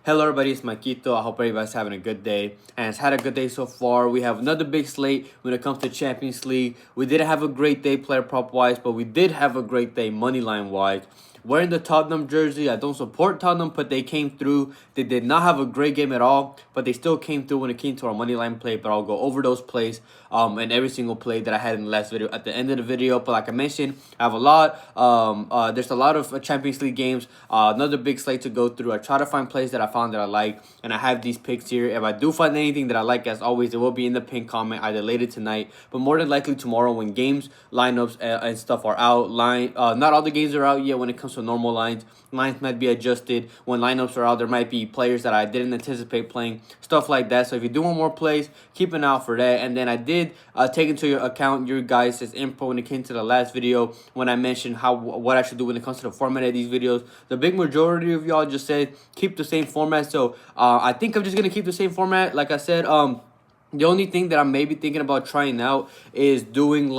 Hello everybody, it's Maquito. I hope everybody's having a good day and it's had a good day so far. We have another big slate when it comes to Champions League. We didn't have a great day player prop wise, but we did have a great day money line wise. Wearing the Tottenham jersey, I don't support Tottenham, but they came through. They did not have a great game at all, but they still came through when it came to our money line play. But I'll go over those plays and every single play that I had in the last video at the end of the video. But like I mentioned, I have a lot. There's a lot of Champions League games. Another big slate to go through. I try to find plays that I found that I like, and I have these picks here. If I do find anything that I like, as always, it will be in the pinned comment either later tonight, but more than likely tomorrow when games, lineups, and stuff are out. Not all the games are out yet when it comes to normal lines. Lines might be adjusted when lineups are out. There might be players that I didn't anticipate playing, stuff like that. So if you're doing more plays, keep an eye out for that. And then I did take into your account your guys' info when it came to the last video when I mentioned what I should do when it comes to the format of these videos. The big majority of y'all just said keep the same format. So I think I'm just gonna keep the same format. Like I said, the only thing that I'm maybe thinking about trying out is doing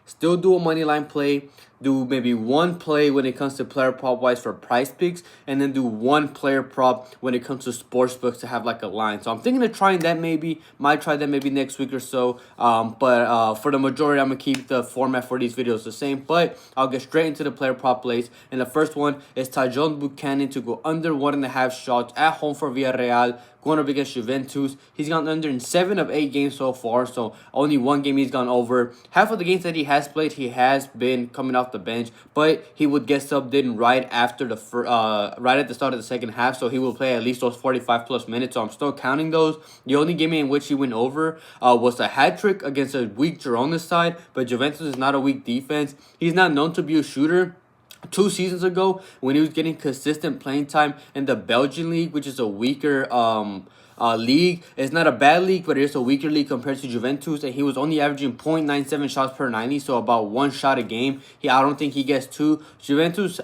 still do a money line play, do maybe one play when it comes to player prop wise for price picks, and then do one player prop when it comes to sports books to have like a line. So I'm thinking of trying that might try that maybe next week or so. But for the majority, I'm gonna keep the format for these videos the same. But I'll get straight into the player prop plays. And the first one is Tajon Buchanan to go under 1.5 shots at home for Villarreal, going up against Juventus. He's gone under in 7 of 8 games so far, so only one game he's gone over. Half of the games that he has played, he has been coming off the bench, but he would get subbed in right after right at the start of the second half, so he will play at least those 45 plus minutes. So I'm still counting those. The only game in which he went over was a hat trick against a weak Girona side, but Juventus is not a weak defense. He's not known to be a shooter. 2 seasons ago, when he was getting consistent playing time in the Belgian league, which is a weaker league. It's not a bad league, but it's a weaker league compared to Juventus, and he was only averaging 0.97 shots per 90, so about 1 shot a game. I don't think he gets 2. Juventus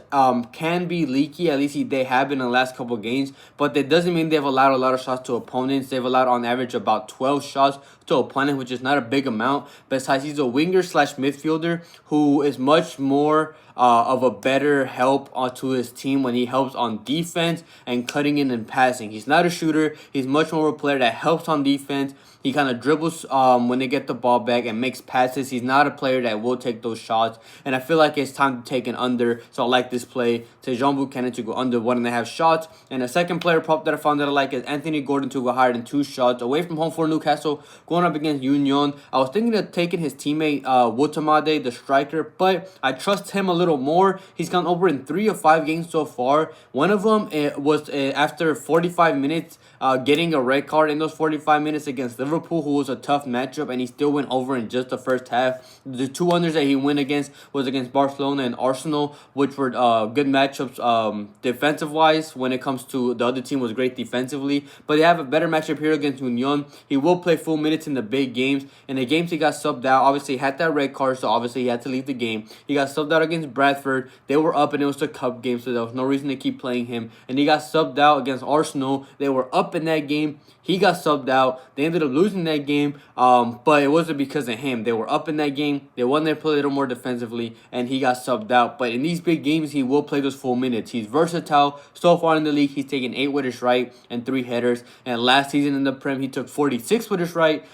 can be leaky, at least they have been in the last couple of games, but that doesn't mean they've allowed a lot of shots to opponents. They've allowed on average about 12 shots to opponent, which is not a big amount. Besides, he's a winger slash midfielder who is much more of a better help to his team when he helps on defense and cutting in and passing. He's not a shooter. He's much more of a player that helps on defense. He kind of dribbles when they get the ball back and makes passes. He's not a player that will take those shots. And I feel like it's time to take an under. So I like this play. Tajon Buchanan to go under 1.5 shots. And the second player prop that I found that I like is Anthony Gordon to go higher than 2 shots. Away from home for Newcastle, going up against Union. I was thinking of taking his teammate Wotamade, the striker, but I trust him a little more. He's gone over in 3 of 5 games so far. One of them was after 45 minutes, getting a red card in those 45 minutes against Liverpool, who was a tough matchup, and he still went over in just the first half. The 2 unders that he went against was against Barcelona and Arsenal, which were good matchups defensive-wise. When it comes to the other team was great defensively, but they have a better matchup here against Union. He will play full minutes in the big games. In the games he got subbed out, obviously he had that red card, so obviously he had to leave the game. He got subbed out against Bradford. They were up, and it was the cup game, so there was no reason to keep playing him. And he got subbed out against Arsenal. They were up in that game. He got subbed out. They ended up losing that game, but it wasn't because of him. They were up in that game. They wanted to play a little more defensively, and he got subbed out. But in these big games, he will play those full minutes. He's versatile. So far in the league, he's taken 8 with his right and 3 headers. And last season in the Prem, he took 46 with his right,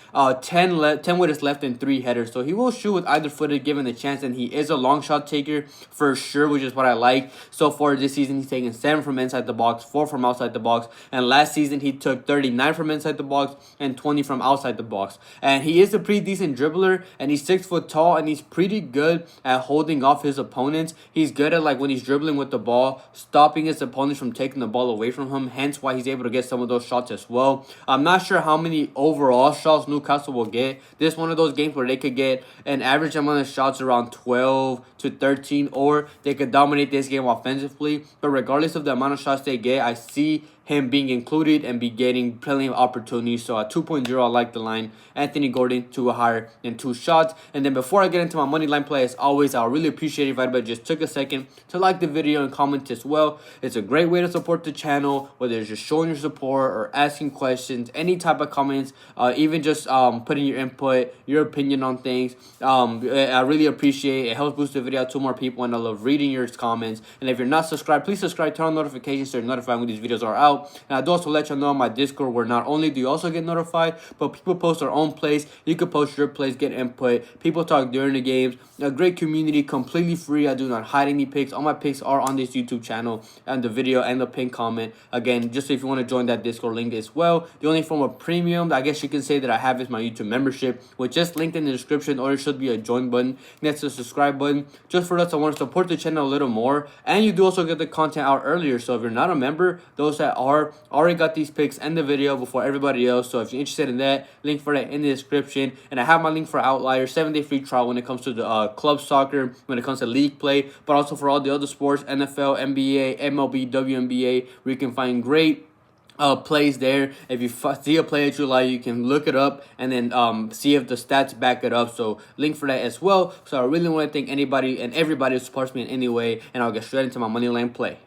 10 with his left, and 3 headers. So he will shoot with either footed given the chance, and he is a long shot taker for sure, which is what I like. So far this season, he's taken 7 from inside the box, 4 from outside the box. And last season, he took 39 from inside the box and 20 from outside the box. And he is a pretty decent dribbler, and he's 6 foot tall, and he's pretty good at holding off his opponents. He's good at, like, when he's dribbling with the ball, stopping his opponents from taking the ball away from him, hence why he's able to get some of those shots as well. I'm not sure how many overall shots Newcastle will get. This is one of those games where they could get an average amount of shots around 12 to 13, or they could dominate this game offensively. But regardless of the amount of shots they get, I see him being included and be getting plenty of opportunities. So at 2.0, I like the line. Anthony Gordon to a higher than 2 shots. And then before I get into my money line play, as always, I really appreciate if everybody just took a second to like the video and comment as well. It's a great way to support the channel, whether it's just showing your support or asking questions, any type of comments, even just putting your input, your opinion on things. I really appreciate it. It helps boost the video out to more people, and I love reading your comments. And if you're not subscribed, please subscribe, turn on notifications so you're notified when these videos are out. out. And I do also let you know on my Discord where not only do you also get notified, but people post their own plays. You can post your plays, get input. People talk during the games. A great community, completely free. I do not hide any picks. All my picks are on this YouTube channel and the video and the pinned comment. Again, just if you want to join that Discord link as well. The only form of premium, I guess you can say, that I have is my YouTube membership, which just linked in the description, or it should be a join button next to the subscribe button. Just for us, I want to support the channel a little more. And you do also get the content out earlier. So if you're not a member, those that are already got these picks and the video before everybody else. So if you're interested in that, link for that in the description. And I have my link for Outlier, 7-day free trial when it comes to the club soccer, when it comes to league play, but also for all the other sports, NFL, NBA, MLB, WNBA, where you can find great plays there. If you see a play that you like, you can look it up and then see if the stats back it up. So link for that as well. So I really want to thank anybody and everybody who supports me in any way, and I'll get straight into my Moneyline play.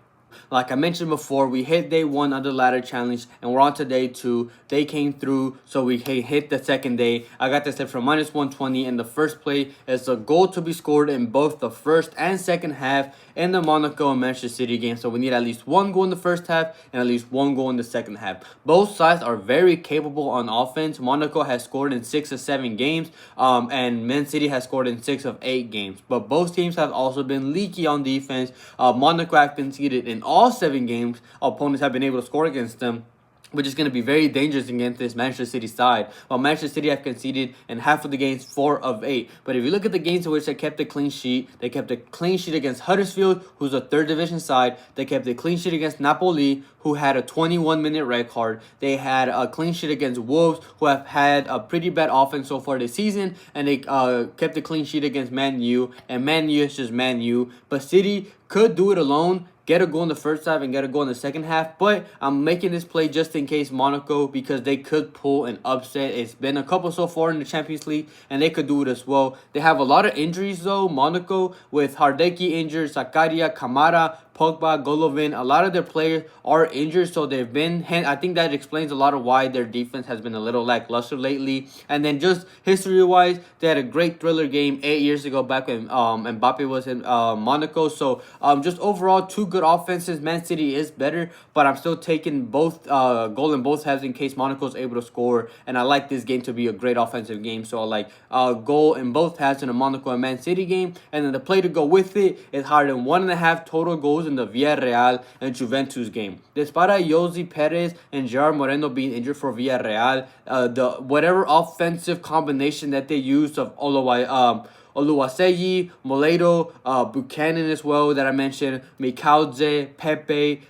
Like I mentioned before, we hit day 1 of the ladder challenge, and we're on to day 2. They came through, so we hit the second day. I got this set from -120, and the first play is a goal to be scored in both the first and second half in the Monaco and Manchester City game. So we need at least 1 goal in the first half and at least 1 goal in the second half. Both sides are very capable on offense. Monaco has scored in 6 of 7 games, and Man City has scored in 6 of 8 games. But both teams have also been leaky on defense. Monaco have conceded in all 7 games. Opponents have been able to score against them, which is going to be very dangerous against this Manchester City side. While Manchester City have conceded in half of the games 4 of 8. But if you look at the games in which they kept a clean sheet, they kept a clean sheet against Huddersfield, who's a 3rd division side. They kept a clean sheet against Napoli, who had a 21-minute red card. They had a clean sheet against Wolves, who have had a pretty bad offense so far this season. And they kept a clean sheet against Man U. And Man U is just Man U. But City could do it alone, get a goal in the first half and get a goal in the second half. But I'm making this play just in case Monaco, because they could pull an upset. It's been a couple so far in the Champions League, and they could do it as well. They have a lot of injuries though, Monaco, with Hardeki injured, Zakaria, Kamara, Pogba, Golovin. A lot of their players are injured, so they've been... I think that explains a lot of why their defense has been a little lackluster lately. And then just history-wise, they had a great thriller game 8 years ago back when Mbappe was in Monaco. So just overall, 2 good offenses. Man City is better, but I'm still taking both goal in both halves in case Monaco is able to score. And I like this game to be a great offensive game, so I like goal in both halves in the Monaco and Man City game. And then the play to go with it is higher than 1.5 total goals in the Villarreal and Juventus game. Despite Jose Perez and Gerard Moreno being injured for Villarreal, the whatever offensive combination that they used of Oluwaseyi, Moledo, Buchanan as well that I mentioned, Mikauze, Pepe,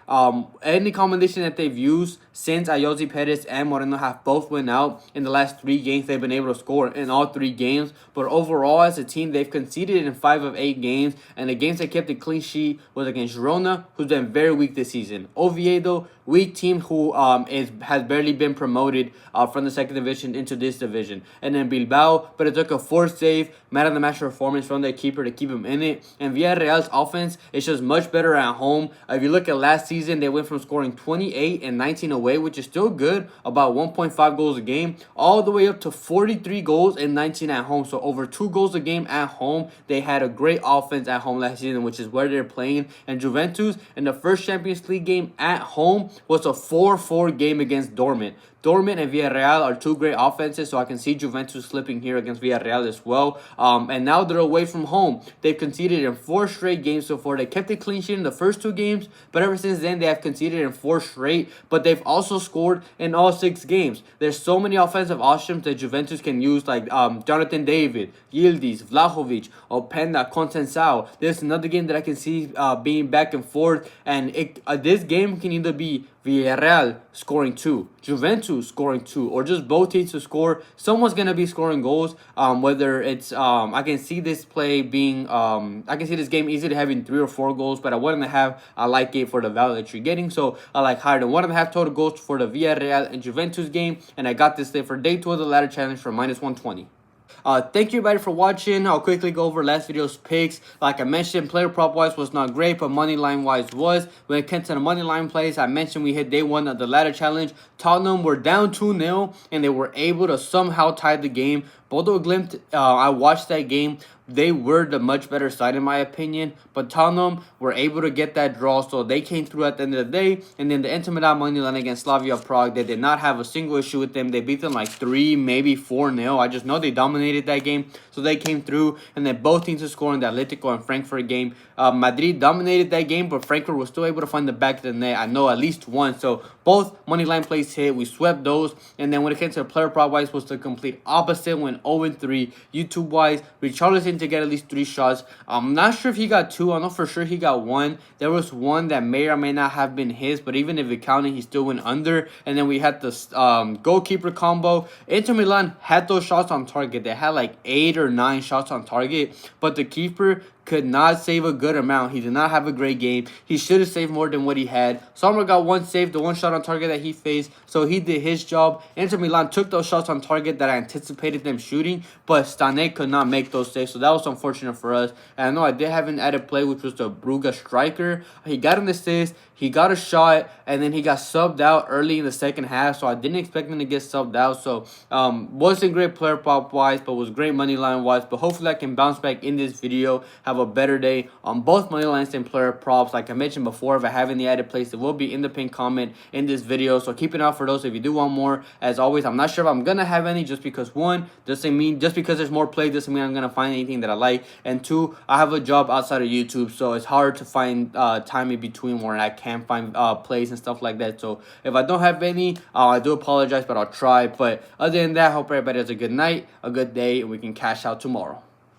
any combination that they've used since Ayoze Perez and Moreno have both went out in the last 3 games, they've been able to score in all 3 games. But overall, as a team, they've conceded in 5 of 8 games, and the games that kept a clean sheet was against Girona, who's been very weak this season. Oviedo, weak team who has barely been promoted from the 2nd division into this division. And then Bilbao, but it took a forced save, man of the match performance from their keeper to keep him in it. And Villarreal's offense is just much better at home. If you look at last season, they went from scoring 28 and 19 away, which is still good, about 1.5 goals a game, all the way up to 43 goals and 19 at home. So over 2 goals a game at home. They had a great offense at home last season, which is where they're playing. And Juventus, in the first Champions League game at home, was a 4-4 game against Dortmund. Dortmund and Villarreal are 2 great offenses, so I can see Juventus slipping here against Villarreal as well. And now they're away from home. They've conceded in 4 straight games so far. They kept a clean sheet in the first 2 games, but ever since then, they have conceded in 4 straight. But they've also scored in all 6 games. There's so many offensive options that Juventus can use, like Jonathan David, Yildiz, Vlahovic, Openda, Conceição. There's another game that I can see being back and forth, and this game can either be Villarreal scoring 2, Juventus scoring 2, or just both teams to score. Someone's going to be scoring goals, whether it's, I can see this play being, I can see this game easily having 3 or 4 goals, but at 1.5, I like it for the value that you're getting. So I like higher than 1.5 total goals for the Villarreal and Juventus game, and I got this day for day 2 of the ladder challenge for -120. Thank you everybody for watching. I'll quickly go over last video's picks. Like I mentioned, player prop wise was not great, but money line wise was. When it came to the money line plays, I mentioned we hit day 1 of the ladder challenge. Tottenham were down 2-0 and they were able to somehow tie the game. Bodo Glimt, I watched that game. they were the much better side in my opinion. But Tottenham were able to get that draw, so they came through at the end of the day. And then the Inter Milan money line against Slavia Prague, they did not have a single issue with them. They beat them like 3, maybe 4-0. I just know they dominated that game, so they came through. And then both teams to score in the Atletico and Frankfurt game. Madrid dominated that game, but Frankfurt was still able to find the back of the net. I know at least one. So both money line plays hit. We swept those. And then when it came to player prop wise, was the complete opposite. Went 0-3. YouTube wise, Richarlison to get at least 3 shots. I'm not sure if he got 2. I know for sure he got 1. There was one that may or may not have been his, but even if it counted, he still went under. And then we had the goalkeeper combo. Inter Milan had those shots on target. They had like 8 or 9 shots on target, but the keeper could not save a good amount. He did not have a great game. He should have saved more than what he had. Sommer got 1 save, the 1 shot on target that he faced, so he did his job. Inter Milan took those shots on target that I anticipated them shooting, but Stane could not make those saves, so that was unfortunate for us. And I know I did have an added play, which was the Brugge striker. He got an assist, he got a shot, and then he got subbed out early in the second half, so I didn't expect him to get subbed out. So wasn't great player prop wise, but was great money line wise. But hopefully I can bounce back in this video, have a better day on both money lines and player props. Like I mentioned before, if I have any added plays, it will be in the pinned comment in this video, so keep an eye out for those if you do want more. As always, I'm not sure if I'm gonna have any, just because one, doesn't mean just because there's more plays doesn't mean I'm gonna find anything that I like, and 2, I have a job outside of YouTube, so it's hard to find time in between where I can find plays and stuff like that. So if I don't have any, I do apologize, but I'll try. But other than that, I hope everybody has a good night, a good day, and we can cash out tomorrow.